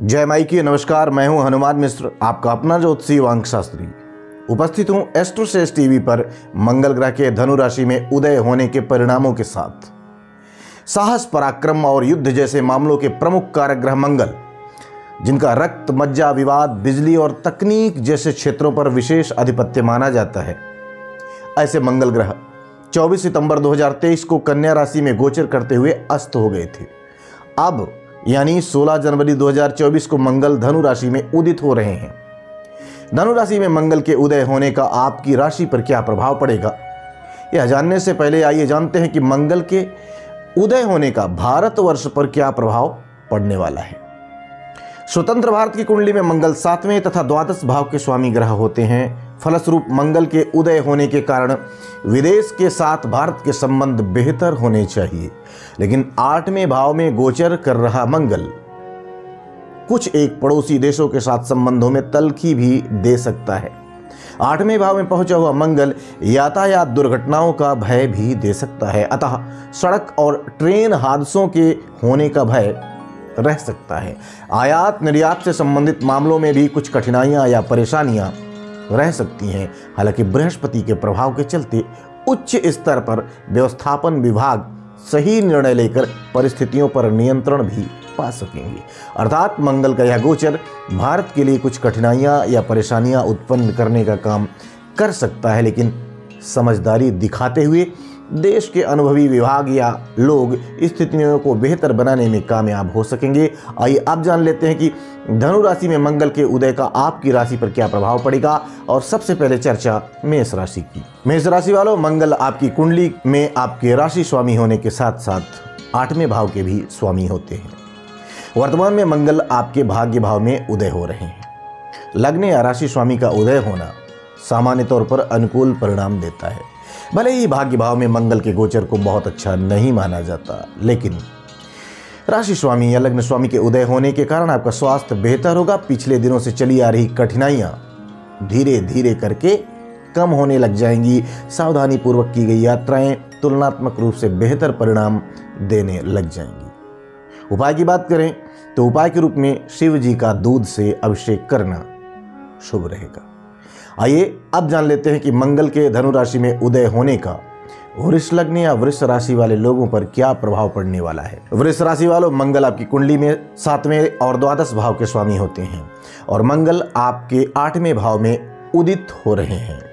जय माई की नमस्कार। मैं हूं हनुमान मिश्र, आपका अपना ज्योतिषी वांग शास्त्री। उपस्थित हूं एस्ट्रोसेस टीवी पर मंगल ग्रह के धनु राशि में उदय होने के परिणामों के साथ। साहस, पराक्रम और युद्ध जैसे मामलों के प्रमुख कारक ग्रह मंगल, जिनका रक्त, मज्जा, विवाद, बिजली और तकनीक जैसे क्षेत्रों पर विशेष आधिपत्य माना जाता है। ऐसे मंगल ग्रह 24 सितंबर 2023 को कन्या राशि में गोचर करते हुए अस्त हो गए थे। अब यानी 16 जनवरी 2024 को मंगल धनु राशि में उदित हो रहे हैं। धनु राशि में मंगल के उदय होने का आपकी राशि पर क्या प्रभाव पड़ेगा, यह जानने से पहले आइए जानते हैं कि मंगल के उदय होने का भारतवर्ष पर क्या प्रभाव पड़ने वाला है। स्वतंत्र भारत की कुंडली में मंगल 7वें तथा द्वादश भाव के स्वामी ग्रह होते हैं। फलस्वरूप मंगल के उदय होने के कारण विदेश के साथ भारत के संबंध बेहतर होने चाहिए, लेकिन 8वें भाव में गोचर कर रहा मंगल कुछ एक पड़ोसी देशों के साथ संबंधों में तल्खी भी दे सकता है। 8वें भाव में पहुंचा हुआ मंगल यातायात दुर्घटनाओं का भय भी दे सकता है, अतः सड़क और ट्रेन हादसों के होने का भय रह सकता है। आयात निर्यात से संबंधित मामलों में भी कुछ कठिनाइयां या परेशानियां रह सकती हैं। हालांकि बृहस्पति के प्रभाव के चलते उच्च स्तर पर व्यवस्थापन विभाग सही निर्णय लेकर परिस्थितियों पर नियंत्रण भी पा सकेंगे। अर्थात मंगल का यह गोचर भारत के लिए कुछ कठिनाइयां या परेशानियां उत्पन्न करने का काम कर सकता है, लेकिन समझदारी दिखाते हुए देश के अनुभवी विभाग या लोग स्थितियों को बेहतर बनाने में कामयाब हो सकेंगे। आइए अब जान लेते हैं कि धनु राशि में मंगल के उदय का आपकी राशि पर क्या प्रभाव पड़ेगा। और सबसे पहले चर्चा मेष राशि की। मेष राशि वालों, मंगल आपकी कुंडली में आपके राशि स्वामी होने के साथ साथ 8वें भाव के भी स्वामी होते हैं। वर्तमान में मंगल आपके भाग्य भाव में उदय हो रहे हैं। लग्न या राशि स्वामी का उदय होना सामान्य तौर पर अनुकूल परिणाम देता है। भले ही भाग्य भाव में मंगल के गोचर को बहुत अच्छा नहीं माना जाता, लेकिन राशि स्वामी या लग्न स्वामी के उदय होने के कारण आपका स्वास्थ्य बेहतर होगा। पिछले दिनों से चली आ रही कठिनाइयां धीरे धीरे करके कम होने लग जाएंगी। सावधानी पूर्वक की गई यात्राएं तुलनात्मक रूप से बेहतर परिणाम देने लग जाएंगी। उपाय की बात करें तो उपाय के रूप में शिव जी का दूध से अभिषेक करना शुभ रहेगा। आइए अब जान लेते हैं कि मंगल के धनु राशि में उदय होने का वृष लग्न या वृष राशि वाले लोगों पर क्या प्रभाव पड़ने वाला है। वृष राशि वालों, मंगल आपकी कुंडली में 7वें और द्वादश भाव के स्वामी होते हैं और मंगल आपके 8वें भाव में उदित हो रहे हैं।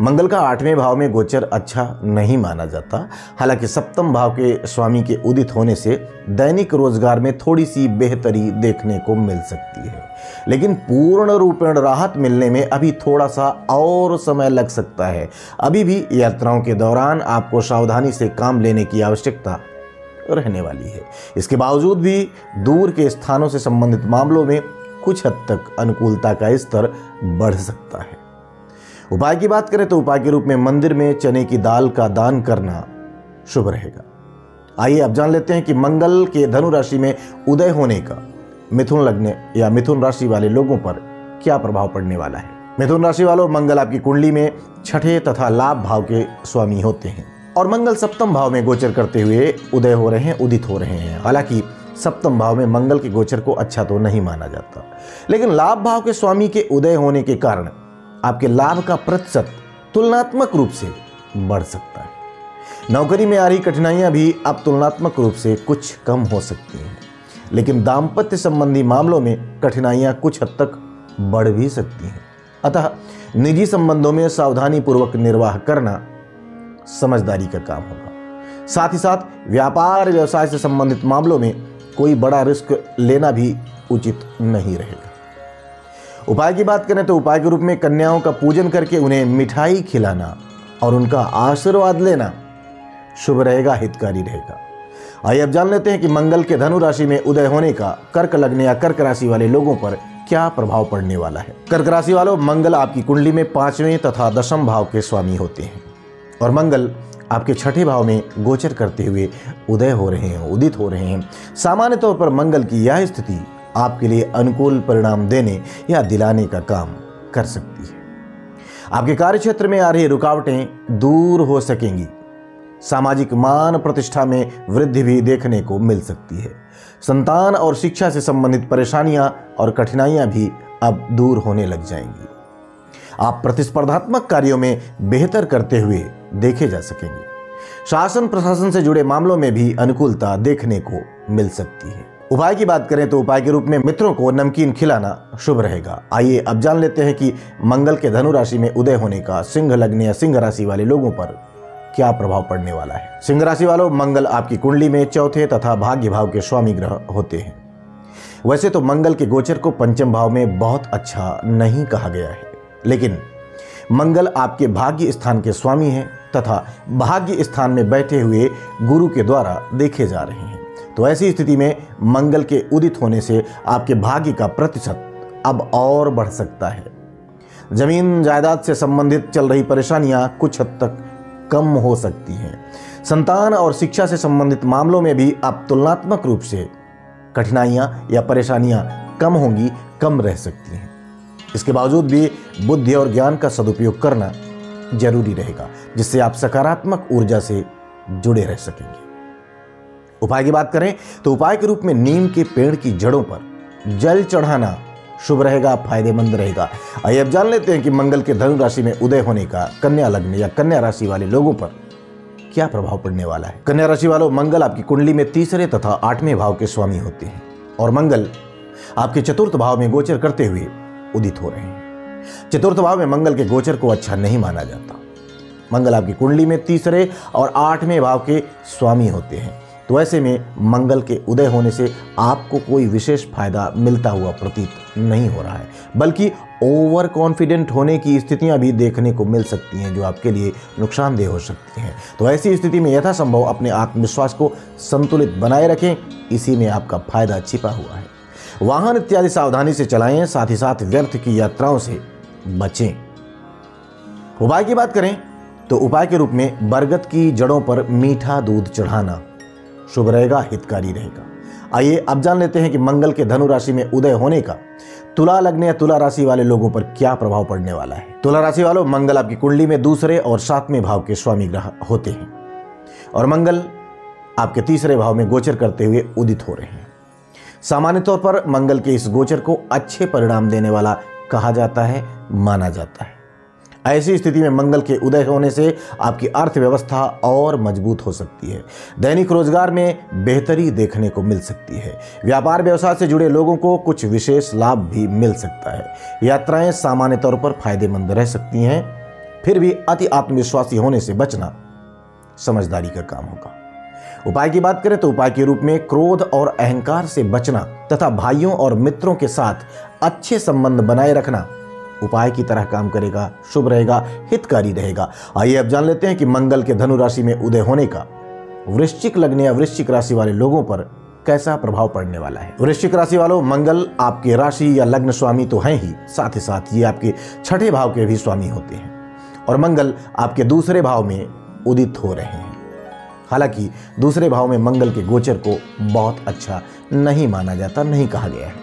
मंगल का 8वें भाव में गोचर अच्छा नहीं माना जाता। हालांकि 7वें भाव के स्वामी के उदित होने से दैनिक रोजगार में थोड़ी सी बेहतरी देखने को मिल सकती है, लेकिन पूर्ण रूपेण राहत मिलने में अभी थोड़ा सा और समय लग सकता है। अभी भी यात्राओं के दौरान आपको सावधानी से काम लेने की आवश्यकता रहने वाली है। इसके बावजूद भी दूर के स्थानों से संबंधित मामलों में कुछ हद तक अनुकूलता का स्तर बढ़ सकता है। उपाय की बात करें तो उपाय के रूप में मंदिर में चने की दाल का दान करना शुभ रहेगा। आइए अब जान लेते हैं कि मंगल के धनु राशि में उदय होने का मिथुन लग्न या मिथुन राशि वाले लोगों पर क्या प्रभाव पड़ने वाला है। मिथुन राशि वालों, मंगल आपकी कुंडली में 6ठे तथा लाभ भाव के स्वामी होते हैं और मंगल 7वें भाव में गोचर करते हुए उदय हो रहे हैं, उदित हो रहे हैं। हालांकि 7वें भाव में मंगल के गोचर को अच्छा तो नहीं माना जाता, लेकिन लाभ भाव के स्वामी के उदय होने के कारण आपके लाभ का प्रतिशत तुलनात्मक रूप से बढ़ सकता है। नौकरी में आ रही कठिनाइयां भी अब तुलनात्मक रूप से कुछ कम हो सकती हैं, लेकिन दाम्पत्य संबंधी मामलों में कठिनाइयां कुछ हद तक बढ़ भी सकती हैं। अतः निजी संबंधों में सावधानी पूर्वक निर्वाह करना समझदारी का काम होगा। साथ ही साथ व्यापार व्यवसाय से संबंधित मामलों में कोई बड़ा रिस्क लेना भी उचित नहीं रहेगा। उपाय की बात करें तो उपाय के रूप में कन्याओं का पूजन करके उन्हें मिठाई खिलाना और उनका आशीर्वाद लेना शुभ रहेगा, हितकारी रहेगा। आइए अब जान लेते हैं कि मंगल के धनु राशि में उदय होने का कर्क लग्न या कर्क राशि वाले लोगों पर क्या प्रभाव पड़ने वाला है। कर्क राशि वालों, मंगल आपकी कुंडली में 5वें तथा 10वें भाव के स्वामी होते हैं और मंगल आपके 6ठे भाव में गोचर करते हुए उदय हो रहे हैं, उदित हो रहे हैं। सामान्य तौर पर मंगल की यह स्थिति आपके लिए अनुकूल परिणाम देने या दिलाने का काम कर सकती है। आपके कार्य क्षेत्र में आ रही रुकावटें दूर हो सकेंगी। सामाजिक मान प्रतिष्ठा में वृद्धि भी देखने को मिल सकती है। संतान और शिक्षा से संबंधित परेशानियां और कठिनाइयां भी अब दूर होने लग जाएंगी। आप प्रतिस्पर्धात्मक कार्यों में बेहतर करते हुए देखे जा सकेंगे। शासन प्रशासन से जुड़े मामलों में भी अनुकूलता देखने को मिल सकती है। उपाय की बात करें तो उपाय के रूप में मित्रों को नमकीन खिलाना शुभ रहेगा। आइए अब जान लेते हैं कि मंगल के धनु राशि में उदय होने का सिंह लग्न या सिंह राशि वाले लोगों पर क्या प्रभाव पड़ने वाला है। सिंह राशि वालों, मंगल आपकी कुंडली में चौथे तथा भाग्य भाव के स्वामी ग्रह होते हैं। वैसे तो मंगल के गोचर को पंचम भाव में बहुत अच्छा नहीं कहा गया है, लेकिन मंगल आपके भाग्य स्थान के स्वामी हैं तथा भाग्य स्थान में बैठे हुए गुरु के द्वारा देखे जा रहे हैं। तो ऐसी स्थिति में मंगल के उदित होने से आपके भाग्य का प्रतिशत अब और बढ़ सकता है। जमीन जायदाद से संबंधित चल रही परेशानियां कुछ हद तक कम हो सकती हैं। संतान और शिक्षा से संबंधित मामलों में भी अब तुलनात्मक रूप से कठिनाइयां या परेशानियां कम होंगी, कम रह सकती हैं। इसके बावजूद भी बुद्धि और ज्ञान का सदुपयोग करना जरूरी रहेगा, जिससे आप सकारात्मक ऊर्जा से जुड़े रह सकेंगे। उपाय की बात करें तो उपाय के रूप में नीम के पेड़ की जड़ों पर जल चढ़ाना शुभ रहेगा, फायदेमंद रहेगा। आइए अब जान लेते हैं कि मंगल के धनु राशि में उदय होने का कन्या लग्न या कन्या राशि वाले लोगों पर क्या प्रभाव पड़ने वाला है। कन्या राशि वालों, मंगल आपकी कुंडली में तीसरे तथा आठवें भाव के स्वामी होते हैं और मंगल आपके चतुर्थ भाव में गोचर करते हुए उदित हो रहे हैं। चतुर्थ भाव में मंगल के गोचर को अच्छा नहीं माना जाता। मंगल आपकी कुंडली में तीसरे और आठवें भाव के स्वामी होते हैं, तो ऐसे में मंगल के उदय होने से आपको कोई विशेष फायदा मिलता हुआ प्रतीत नहीं हो रहा है, बल्कि ओवर कॉन्फिडेंट होने की स्थितियां भी देखने को मिल सकती हैं, जो आपके लिए नुकसानदेह हो सकती हैं। तो ऐसी स्थिति में यथासंभव अपने आत्मविश्वास को संतुलित बनाए रखें, इसी में आपका फायदा छिपा हुआ है। वाहन इत्यादि सावधानी से चलाएं, साथ ही साथ व्यर्थ की यात्राओं से बचें। उपाय की बात करें तो उपाय के रूप में बरगद की जड़ों पर मीठा दूध चढ़ाना शुभ रहेगा, हितकारी रहेगा। आइए अब जान लेते हैं कि मंगल के धनु राशि में उदय होने का तुला लग्न या तुला राशि वाले लोगों पर क्या प्रभाव पड़ने वाला है। तुला राशि वालों, मंगल आपकी कुंडली में दूसरे और सातवें भाव के स्वामी ग्रह होते हैं और मंगल आपके तीसरे भाव में गोचर करते हुए उदित हो रहे हैं। सामान्य तौर पर मंगल के इस गोचर को अच्छे परिणाम देने वाला कहा जाता है, माना जाता है। ऐसी स्थिति में मंगल के उदय होने से आपकी अर्थव्यवस्था और मजबूत हो सकती है। दैनिक रोजगार में बेहतरी देखने को मिल सकती है। व्यापार व्यवसाय से जुड़े लोगों को कुछ विशेष लाभ भी मिल सकता है। यात्राएं सामान्य तौर पर फायदेमंद रह सकती हैं, फिर भी अति आत्मविश्वासी होने से बचना समझदारी का काम होगा। उपाय की बात करें तो उपाय के रूप में क्रोध और अहंकार से बचना तथा भाइयों और मित्रों के साथ अच्छे संबंध बनाए रखना उपाय की तरह काम करेगा, शुभ रहेगा, हितकारी रहेगा। आइए अब जान लेते हैं कि मंगल के धनु राशि में उदय होने का वृश्चिक लग्न या वृश्चिक राशि वाले लोगों पर कैसा प्रभाव पड़ने वाला है। वृश्चिक राशि वालों, मंगल आपके राशि या लग्न स्वामी तो हैं ही, साथ ही साथ ये आपके छठे भाव के भी स्वामी होते हैं और मंगल आपके दूसरे भाव में उदित हो रहे हैं। हालांकि दूसरे भाव में मंगल के गोचर को बहुत अच्छा नहीं माना जाता, नहीं कहा गया है,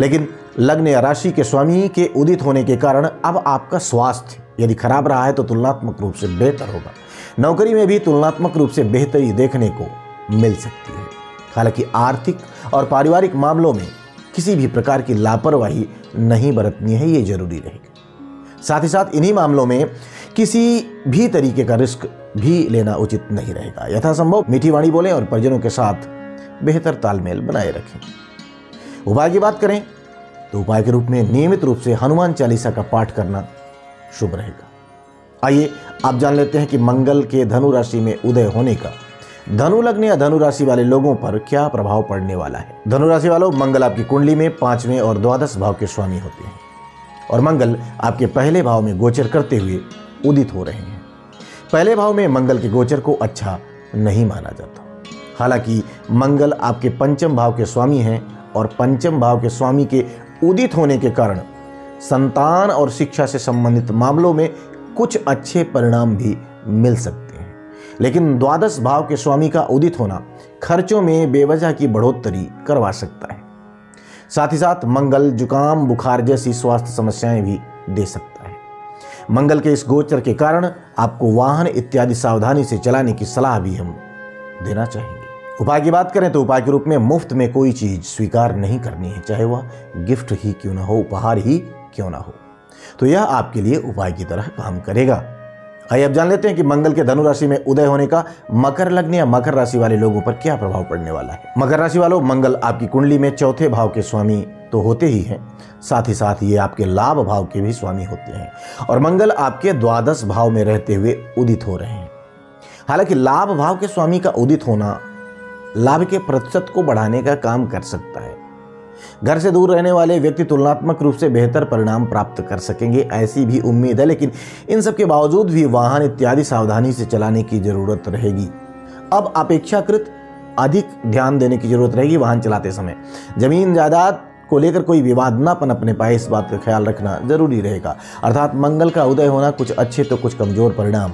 लेकिन लग्न या राशि के स्वामी के उदित होने के कारण अब आपका स्वास्थ्य यदि खराब रहा है तो तुलनात्मक रूप से बेहतर होगा। नौकरी में भी तुलनात्मक रूप से बेहतरी देखने को मिल सकती है। हालांकि आर्थिक और पारिवारिक मामलों में किसी भी प्रकार की लापरवाही नहीं बरतनी है, ये जरूरी रहेगा। साथ ही साथ इन्हीं मामलों में किसी भी तरीके का रिस्क भी लेना उचित नहीं रहेगा। यथासंभव मीठी वाणी बोलें और परिजनों के साथ बेहतर तालमेल बनाए रखें। उपाय की बात करें तो उपाय के रूप में नियमित रूप से हनुमान चालीसा का पाठ करना शुभ रहेगा। आइए आप जान लेते हैं कि मंगल के धनु राशि में उदय होने का धनु लग्न या धनु राशि वाले लोगों पर क्या प्रभाव पड़ने वाला है। धनु राशि वालों, मंगल आपकी कुंडली में पांचवें और द्वादश भाव के स्वामी होते हैं और मंगल आपके पहले भाव में गोचर करते हुए उदित हो रहे हैं। पहले भाव में मंगल के गोचर को अच्छा नहीं माना जाता। हालांकि मंगल आपके पंचम भाव के स्वामी हैं और पंचम भाव के स्वामी के उदित होने के कारण संतान और शिक्षा से संबंधित मामलों में कुछ अच्छे परिणाम भी मिल सकते हैं, लेकिन द्वादश भाव के स्वामी का उदित होना खर्चों में बेवजह की बढ़ोतरी करवा सकता है। साथ ही साथ मंगल जुकाम, बुखार जैसी स्वास्थ्य समस्याएं भी दे सकता है। मंगल के इस गोचर के कारण आपको वाहन इत्यादि सावधानी से चलाने की सलाह भी हम देना चाहेंगे। उपाय की बात करें तो उपाय के रूप में मुफ्त में कोई चीज स्वीकार नहीं करनी है, चाहे वह गिफ्ट ही क्यों ना हो, उपहार ही क्यों ना हो, तो यह आपके लिए उपाय की तरह काम करेगा। आइए अब जान लेते हैं कि मंगल के धनु राशि में उदय होने का मकर लग्न या मकर राशि वाले लोगों पर क्या प्रभाव पड़ने वाला है। मकर राशि वालों, मंगल आपकी कुंडली में चौथे भाव के स्वामी तो होते ही हैं, साथ ही साथ ये आपके लाभ भाव के भी स्वामी होते हैं और मंगल आपके द्वादश भाव में रहते हुए उदित हो रहे हैं। हालांकि लाभ भाव के स्वामी का उदित होना लाभ के प्रतिशत को बढ़ाने का काम कर सकता है। घर से दूर रहने वाले व्यक्ति तुलनात्मक रूप से बेहतर परिणाम प्राप्त कर सकेंगे, ऐसी भी उम्मीद है। लेकिन इन सब के बावजूद भी वाहन इत्यादि सावधानी से चलाने की जरूरत रहेगी। अब अपेक्षाकृत अधिक ध्यान देने की जरूरत रहेगी वाहन चलाते समय। जमीन जायदाद को लेकर कोई विवाद न पनपने पाए, इस बात का ख्याल रखना जरूरी रहेगा। अर्थात मंगल का उदय होना कुछ अच्छे तो कुछ कमजोर परिणाम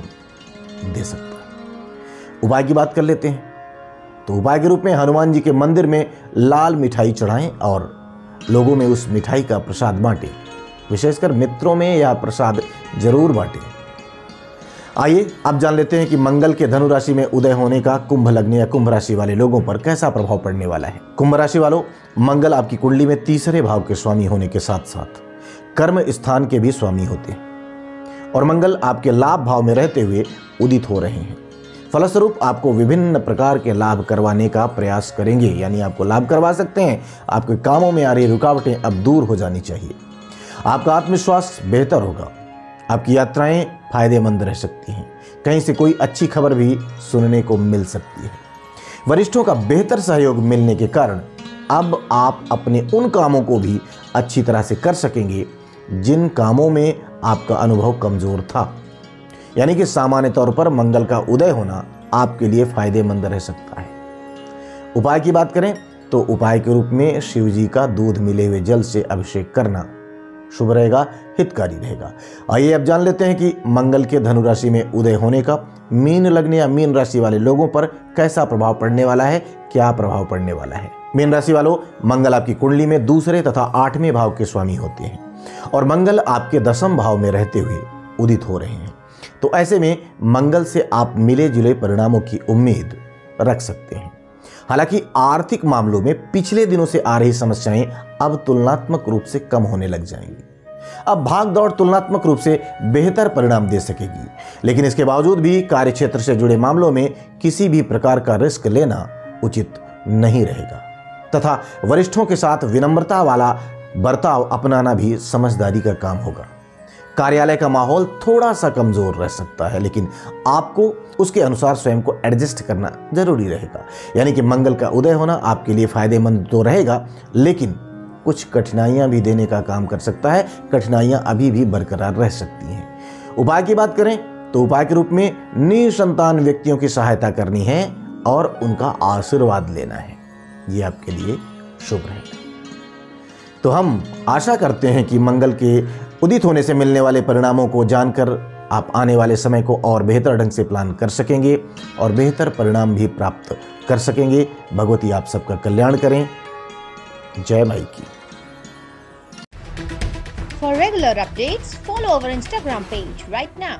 दे सकता है। उपाय की बात कर लेते हैं तो उपाय के रूप में हनुमान जी के मंदिर में लाल मिठाई चढ़ाएं और लोगों में उस मिठाई का प्रसाद बांटें। विशेषकर मित्रों में यह प्रसाद जरूर बांटें। आइए अब जान लेते हैं कि मंगल के धनु राशि में उदय होने का कुंभ लग्न या कुंभ राशि वाले लोगों पर कैसा प्रभाव पड़ने वाला है। कुंभ राशि वालों, मंगल आपकी कुंडली में तीसरे भाव के स्वामी होने के साथ साथ कर्म स्थान के भी स्वामी होते हैं और मंगल आपके लाभ भाव में रहते हुए उदित हो रहे हैं। फलस्वरूप आपको विभिन्न प्रकार के लाभ करवाने का प्रयास करेंगे, यानी आपको लाभ करवा सकते हैं। आपके कामों में आ रही रुकावटें अब दूर हो जानी चाहिए। आपका आत्मविश्वास बेहतर होगा। आपकी यात्राएं फायदेमंद रह सकती हैं। कहीं से कोई अच्छी खबर भी सुनने को मिल सकती है। वरिष्ठों का बेहतर सहयोग मिलने के कारण अब आप अपने उन कामों को भी अच्छी तरह से कर सकेंगे जिन कामों में आपका अनुभव कमजोर था। यानी कि सामान्य तौर पर मंगल का उदय होना आपके लिए फायदेमंद रह सकता है। उपाय की बात करें तो उपाय के रूप में शिव जी का दूध मिले हुए जल से अभिषेक करना शुभ रहेगा, हितकारी रहेगा। आइए अब जान लेते हैं कि मंगल के धनु राशि में उदय होने का मीन लग्न या मीन राशि वाले लोगों पर कैसा प्रभाव पड़ने वाला है, क्या प्रभाव पड़ने वाला है। मीन राशि वालों, मंगल आपकी कुंडली में दूसरे तथा आठवें भाव के स्वामी होते हैं और मंगल आपके दसम भाव में रहते हुए उदित हो रहे हैं। तो ऐसे में मंगल से आप मिले जुले परिणामों की उम्मीद रख सकते हैं। हालांकि आर्थिक मामलों में पिछले दिनों से आ रही समस्याएं अब तुलनात्मक रूप से कम होने लग जाएंगी। अब भाग दौड़ तुलनात्मक रूप से बेहतर परिणाम दे सकेगी, लेकिन इसके बावजूद भी कार्यक्षेत्र से जुड़े मामलों में किसी भी प्रकार का रिस्क लेना उचित नहीं रहेगा तथा वरिष्ठों के साथ विनम्रता वाला बर्ताव अपनाना भी समझदारी का काम होगा। कार्यालय का माहौल थोड़ा सा कमजोर रह सकता है, लेकिन आपको उसके अनुसार स्वयं को एडजस्ट करना जरूरी रहेगा। यानी कि मंगल का उदय होना आपके लिए फायदेमंद तो रहेगा, लेकिन कुछ कठिनाइयां भी देने का काम कर सकता है। कठिनाइयां अभी भी बरकरार रह सकती हैं। उपाय की बात करें तो उपाय के रूप में निसंतान व्यक्तियों की सहायता करनी है और उनका आशीर्वाद लेना है। ये आपके लिए शुभ रहेगा। तो हम आशा करते हैं कि मंगल के उदित होने से मिलने वाले परिणामों को जानकर आप आने वाले समय को और बेहतर ढंग से प्लान कर सकेंगे और बेहतर परिणाम भी प्राप्त कर सकेंगे। भगवती आप सबका कल्याण करें। जय माई की। For regular updates, follow our Instagram page right now.